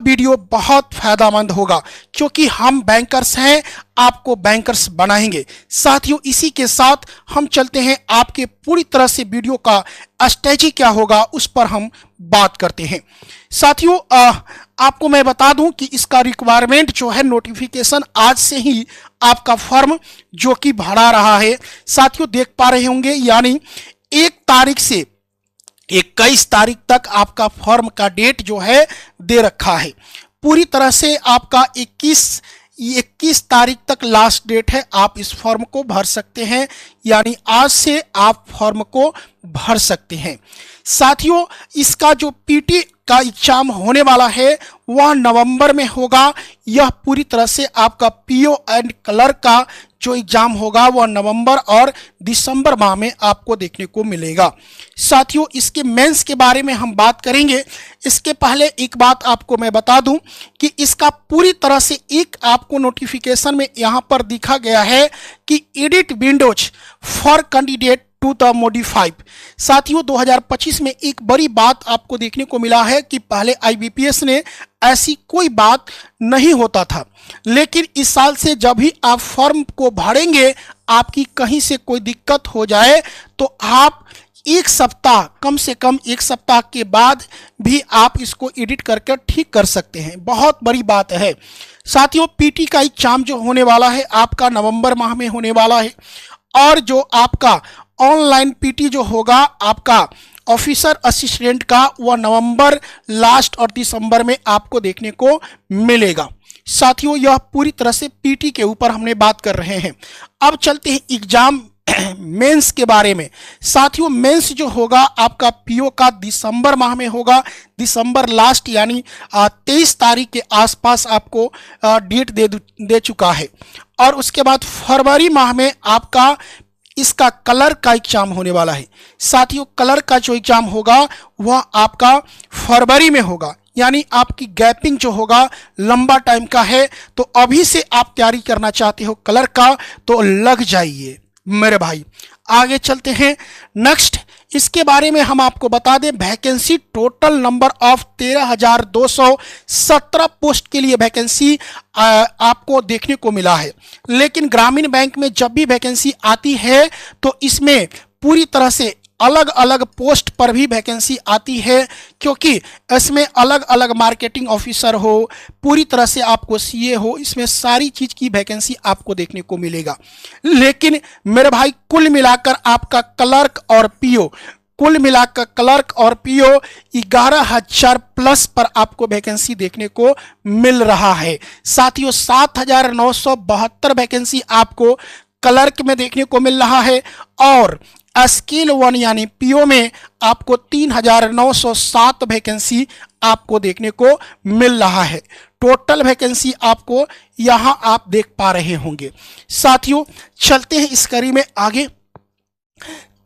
Video बहुत फायदेमंद होगा क्योंकि हम बैंकर्स हैं, आपको बैंकर्स बनाएंगे। साथियों, इसी के साथ हम चलते हैं आपके पूरी तरह से वीडियो का स्ट्रेटजी क्या होगा उस पर हम बात करते हैं। साथियों, आपको मैं बता दूं कि इसका रिक्वायरमेंट जो है नोटिफिकेशन आज से ही आपका फॉर्म जो कि भरा रहा है। साथियों, देख पा रहे होंगे, यानी 1 तारीख से 21 तारीख तक आपका फॉर्म का डेट जो है दे रखा है। पूरी तरह से आपका 21 तारीख तक लास्ट डेट है, आप इस फॉर्म को भर सकते हैं, यानी आज से आप फॉर्म को भर सकते हैं। साथियों, इसका जो पीटी का एग्जाम होने वाला है वह नवंबर में होगा। यह पूरी तरह से आपका पीओ एंड क्लर्क का जो एग्जाम होगा वह नवंबर और दिसंबर माह में आपको देखने को मिलेगा। साथियों, इसके मेंस के बारे में हम बात करेंगे। इसके पहले एक बात आपको मैं बता दूं कि इसका पूरी तरह से एक आपको नोटिफिकेशन में यहां पर दिखा गया है कि edit windows for candidate to the modified. साथियों, 2025 में एक बड़ी बात आपको देखने को मिला है कि पहले आईबीपीएस ने ऐसी कोई बात नहीं होता था, लेकिन इस साल से जब भी आप फॉर्म को भरेंगे, आपकी कहीं से कोई दिक्कत हो जाए तो आप एक सप्ताह, कम से कम 1 सप्ताह के बाद भी आप इसको एडिट करके ठीक कर सकते हैं। बहुत बड़ी बात है। साथियों, पीटी का एग्जाम जो होने वाला है आपका नवंबर माह में होने वाला है, और जो आपका ऑनलाइन पीटी जो होगा आपका ऑफिसर असिस्टेंट का, वह नवंबर लास्ट और दिसंबर में आपको देखने को मिलेगा। साथियों, यह पूरी तरह से पीटी के ऊपर हमने बात कर रहे हैं। अब चलते हैं एग्जाम मेंस के बारे में। साथियों, मेंस जो होगा आपका पीओ का दिसंबर माह में होगा। दिसंबर लास्ट यानी 23 तारीख के आसपास आपको डेट दे चुका है, और उसके बाद फरवरी माह में आपका इसका कलर का एग्जाम होने वाला है। साथियों, कलर का जो एग्जाम होगा वह आपका फरवरी में होगा, यानी आपकी गैपिंग जो होगा लंबा टाइम का है। तो अभी से आप तैयारी करना चाहते हो कलर का तो लग जाइए मेरे भाई। आगे चलते हैं नेक्स्ट। इसके बारे में हम आपको बता दें, vacancy total number of 13,217 post के लिए वैकेंसी आपको देखने को मिला है। लेकिन ग्रामीण बैंक में जब भी वैकेंसी आती है तो इसमें पूरी तरह से अलग अलग पोस्ट पर भी वैकेंसी आती है, क्योंकि इसमें अलग अलग मार्केटिंग ऑफिसर हो, पूरी तरह से आपको सीए हो, इसमें सारी चीज़ की वैकेंसी आपको देखने को मिलेगा। लेकिन मेरे भाई, कुल मिलाकर आपका क्लर्क और पीओ, कुल मिलाकर क्लर्क और पीओ 11,000 प्लस पर आपको वैकेंसी देखने को मिल रहा है। साथियों, 7,972 वैकेंसी आपको क्लर्क में देखने को मिल रहा है, और स्केल 1 यानी पीओ में आपको 3,907 वैकेंसी आपको देखने को मिल रहा है। टोटल वैकेंसी आपको यहां आप देख पा रहे होंगे। साथियों, चलते हैं इस कड़ी में आगे।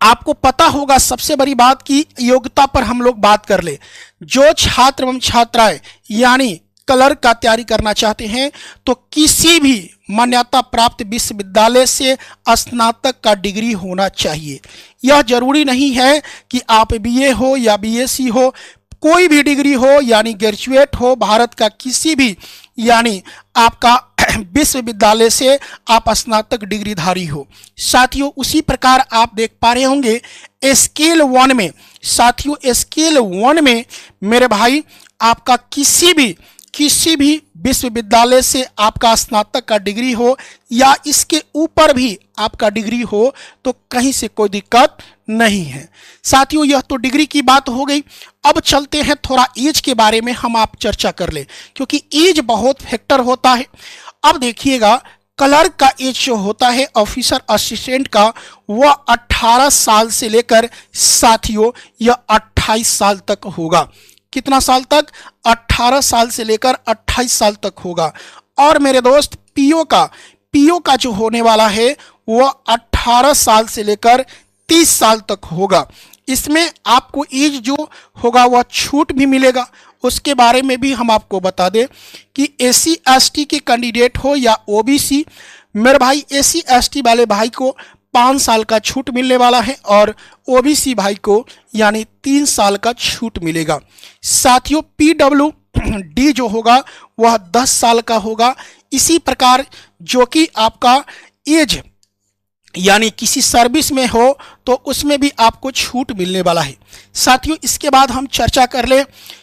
आपको पता होगा, सबसे बड़ी बात की योग्यता पर हम लोग बात कर ले। जो छात्र एवं छात्राएं यानी क्लर्क का तैयारी करना चाहते हैं तो किसी भी मान्यता प्राप्त विश्वविद्यालय से स्नातक का डिग्री होना चाहिए। यह जरूरी नहीं है कि आप बीए हो या बीएससी हो, कोई भी डिग्री हो, यानी ग्रेजुएट हो, भारत का किसी भी यानी आपका विश्वविद्यालय से आप स्नातक डिग्रीधारी हो। साथियों, उसी प्रकार आप देख पा रहे होंगे स्केल 1 में। साथियों, स्केल 1 में मेरे भाई आपका किसी भी विश्वविद्यालय से आपका स्नातक का डिग्री हो या इसके ऊपर भी आपका डिग्री हो तो कहीं से कोई दिक्कत नहीं है। साथियों, यह तो डिग्री की बात हो गई। अब चलते हैं थोड़ा एज के बारे में हम आप चर्चा कर ले, क्योंकि एज बहुत फैक्टर होता है। अब देखिएगा, क्लर्क का एज जो होता है ऑफिसर असिस्टेंट का, वह 18 साल से लेकर साथियों यह 28 साल तक होगा। कितना साल तक? 18 साल से लेकर 28 साल तक होगा। और मेरे दोस्त, पीओ का जो होने वाला है वह 18 साल से लेकर 30 साल तक होगा। इसमें आपको एज जो होगा वह छूट भी मिलेगा। उसके बारे में भी हम आपको बता दें कि एससी एसटी के कैंडिडेट हो या ओबीसी, मेरे भाई एससी एसटी वाले भाई को 5 साल का छूट मिलने वाला है और ओबीसी भाई को यानी 3 साल का छूट मिलेगा। साथियों, डी जो होगा वह 10 साल का होगा। इसी प्रकार जो कि आपका एज यानी किसी सर्विस में हो तो उसमें भी आपको छूट मिलने वाला है। साथियों, इसके बाद हम चर्चा कर ले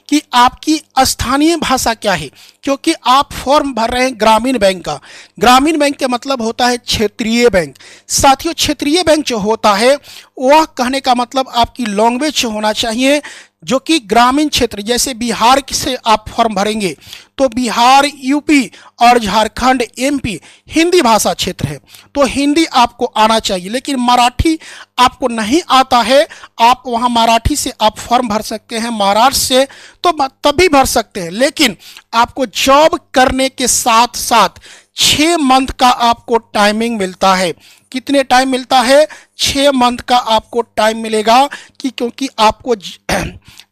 कि आपकी स्थानीय भाषा क्या है, क्योंकि आप फॉर्म भर रहे हैं ग्रामीण बैंक का। ग्रामीण बैंक का मतलब होता है क्षेत्रीय बैंक। साथियों, क्षेत्रीय बैंक जो होता है वह कहने का मतलब आपकी लैंग्वेज होना चाहिए जो कि ग्रामीण क्षेत्र, जैसे बिहार से आप फॉर्म भरेंगे तो बिहार, यूपी और झारखंड, एमपी हिंदी भाषा क्षेत्र है, तो हिंदी आपको आना चाहिए। लेकिन मराठी आपको नहीं आता है, आप वहां मराठी से आप फॉर्म भर सकते हैं, महाराष्ट्र से तो तभी भर सकते हैं। लेकिन आपको जॉब करने के साथ साथ 6 मंथ का आपको टाइमिंग मिलता है। कितने टाइम मिलता है? 6 मंथ का आपको टाइम मिलेगा कि क्योंकि आपको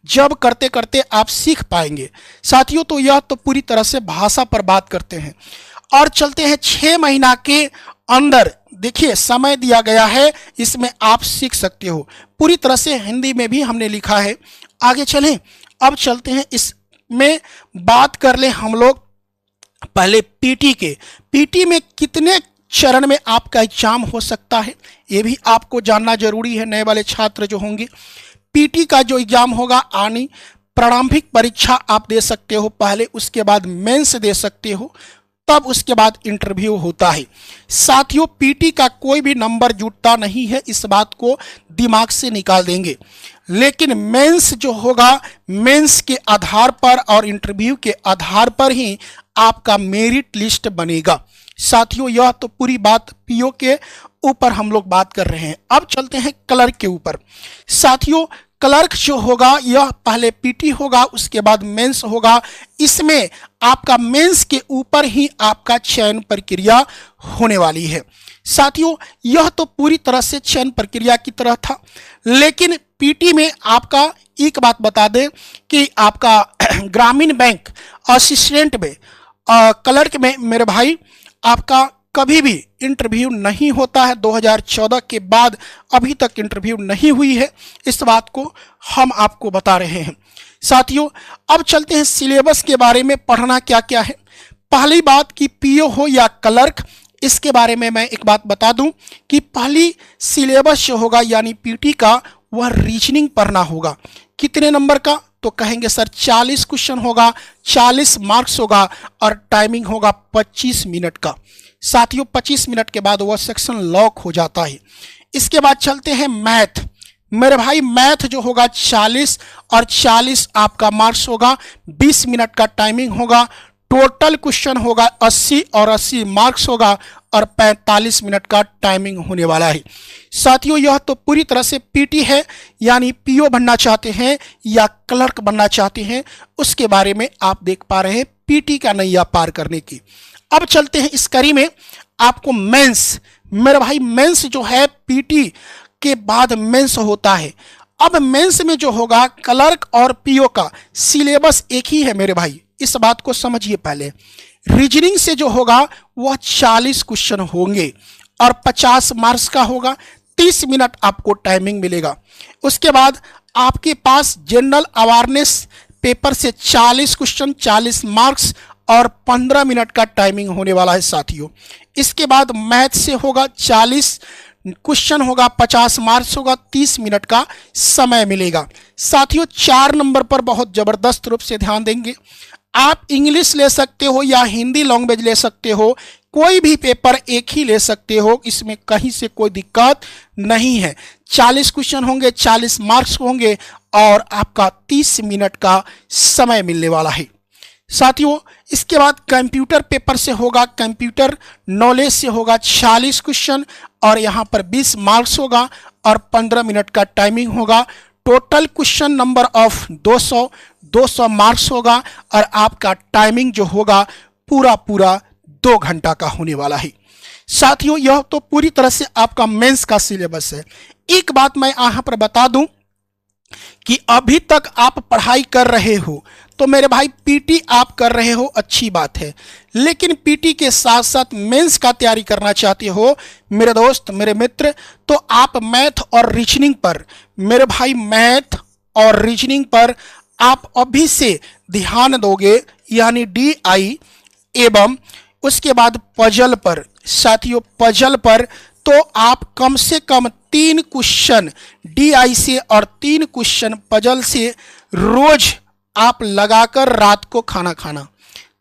जब करते करते आप सीख पाएंगे। साथियों, तो यह तो पूरी तरह से भाषा पर बात करते हैं और चलते हैं 6 महीना के अंदर। देखिए, समय दिया गया है, इसमें आप सीख सकते हो। पूरी तरह से हिंदी में भी हमने लिखा है। आगे चलें, अब चलते हैं इसमें बात कर ले हम लोग पहले पीटी के। पीटी में कितने चरण में आपका एग्जाम हो सकता है, ये भी आपको जानना जरूरी है। नए वाले छात्र जो होंगे, पीटी का जो एग्जाम होगा आनी प्रारंभिक परीक्षा आप दे सकते हो पहले, उसके बाद मेंस दे सकते हो, तब उसके बाद इंटरव्यू होता है। साथियों, पीटी का कोई भी नंबर जुटता नहीं है, इस बात को दिमाग से निकाल देंगे। लेकिन मेंस जो होगा, मेंस के आधार पर और इंटरव्यू के आधार पर ही आपका मेरिट लिस्ट बनेगा। साथियों, यह तो पूरी बात पीओ के ऊपर हम लोग बात कर रहे हैं। अब चलते हैं क्लर्क के ऊपर। साथियों, क्लर्क जो होगा यह पहले पीटी होगा, उसके बाद मेंस होगा। इसमें आपका मेंस के ऊपर ही आपका चयन प्रक्रिया होने वाली है। साथियों, यह तो पूरी तरह से चयन प्रक्रिया की तरह था। लेकिन पीटी में आपका एक बात बता दें कि आपका ग्रामीण बैंक असिस्टेंट में, क्लर्क में मेरे भाई आपका कभी भी इंटरव्यू नहीं होता है। 2014 के बाद अभी तक इंटरव्यू नहीं हुई है, इस बात को हम आपको बता रहे हैं। साथियों, अब चलते हैं सिलेबस के बारे में, पढ़ना क्या क्या है। पहली बात कि पीओ हो या क्लर्क, इसके बारे में मैं एक बात बता दूं कि पहली सिलेबस जो होगा यानी पीटी का, वह रीजनिंग पढ़ना होगा। कितने नंबर का? तो कहेंगे सर 40 क्वेश्चन होगा, 40 मार्क्स होगा और टाइमिंग होगा 25 मिनट का। साथियों, 25 मिनट के बाद वह सेक्शन लॉक हो जाता है। इसके बाद चलते हैं मैथ। मेरे भाई, मैथ जो होगा 40 और 40 आपका मार्क्स होगा, 20 मिनट का टाइमिंग होगा। टोटल क्वेश्चन होगा 80 और 80 मार्क्स होगा और 45 मिनट का टाइमिंग होने वाला है। साथियों, यह तो पूरी तरह से पीटी है, यानी पीओ बनना चाहते हैं या क्लर्क बनना चाहते हैं, उसके बारे में आप देख पा रहे हैं पीटी का नैया पार करने की। अब चलते हैं इस कड़ी में आपको मेंस। मेरे भाई, मेंस जो है पीटी के बाद मेंस होता है। अब मेंस में जो होगा क्लर्क और पीओ का सिलेबस एक ही है मेरे भाई, इस बात को समझिए। पहले रीजनिंग से जो होगा वह 40 क्वेश्चन होंगे और 50 मार्क्स का होगा, 30 मिनट आपको टाइमिंग मिलेगा। उसके बाद आपके पास जनरल अवेयरनेस पेपर से 40 क्वेश्चन, 40 मार्क्स और 15 मिनट का टाइमिंग होने वाला है। साथियों, इसके बाद मैथ से होगा 40 क्वेश्चन होगा, 50 मार्क्स होगा, 30 मिनट का समय मिलेगा। साथियों, 4 नंबर पर बहुत जबरदस्त रूप से ध्यान देंगे। आप इंग्लिश ले सकते हो या हिंदी लैंग्वेज ले सकते हो, कोई भी पेपर एक ही ले सकते हो, इसमें कहीं से कोई दिक्कत नहीं है। 40 क्वेश्चन होंगे, 40 मार्क्स होंगे और आपका 30 मिनट का समय मिलने वाला है। साथियों, इसके बाद कंप्यूटर पेपर से होगा, कंप्यूटर नॉलेज से होगा 40 क्वेश्चन और यहाँ पर 20 मार्क्स होगा और 15 मिनट का टाइमिंग होगा। Total question number of 200 marks होगा और आपका टाइमिंग जो होगा पूरा 2 घंटा का होने वाला है। साथियों, यह तो पूरी तरह से आपका मेंस का सिलेबस है। एक बात मैं यहाँ पर बता दूं कि अभी तक आप पढ़ाई कर रहे हो तो मेरे भाई पीटी आप कर रहे हो, अच्छी बात है। लेकिन पीटी के साथ साथ मेंस का तैयारी करना चाहते हो मेरे दोस्त, मेरे मित्र, तो आप मैथ और रीजनिंग पर, मेरे भाई मैथ और रीजनिंग पर आप अभी से ध्यान दोगे यानी DI एवं उसके बाद पजल पर, साथियों पजल पर, तो आप कम से कम 3 क्वेश्चन DI से और 3 क्वेश्चन पजल से रोज आप लगाकर रात को खाना खाना,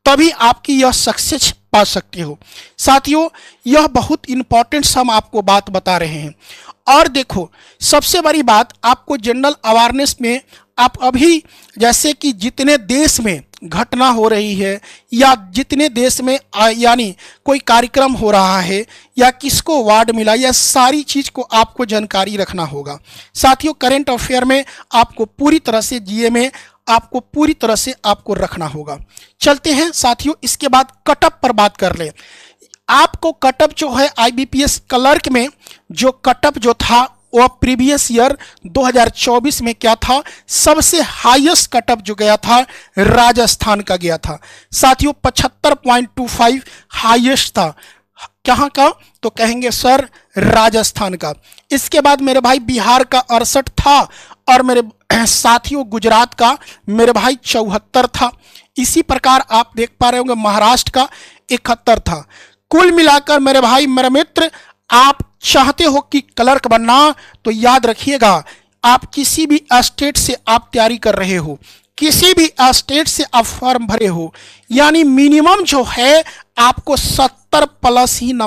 तभी आपकी यह सक्सेस पा सकते हो। साथियों यह बहुत इंपॉर्टेंट हम आपको बात बता रहे हैं। और देखो सबसे बड़ी बात, आपको जनरल अवेयरनेस में आप अभी जैसे कि जितने देश में घटना हो रही है या जितने देश में यानी कोई कार्यक्रम हो रहा है या किसको अवार्ड मिला, यह सारी चीज को आपको जानकारी रखना होगा। साथियों करंट अफेयर में आपको पूरी तरह से जीए में आपको पूरी तरह से आपको रखना होगा। चलते हैं साथियों, इसके बाद कटअप पर बात कर ले। आपको कटअप जो है IBPS क्लर्क में जो कटअप जो था वह प्रीवियस ईयर 2024 में क्या था, सबसे हाईएस्ट कटअप जो गया था राजस्थान का गया था। साथियों 75.25 हाईएस्ट था। कहाँ का, तो कहेंगे सर राजस्थान का। इसके बाद मेरे भाई बिहार का 68 था और मेरे साथियों गुजरात का मेरे भाई 74 था। इसी प्रकार आप देख पा रहे होंगे महाराष्ट्र का 71 था। कुल मिलाकर मेरे भाई मेरे मित्र, आप चाहते हो कि क्लर्क बनना तो याद रखिएगा, आप किसी भी स्टेट से आप तैयारी कर रहे हो, किसी भी स्टेट से आप फॉर्म भरे हो, यानी मिनिमम जो है आपको 70 प्लस ही नंबर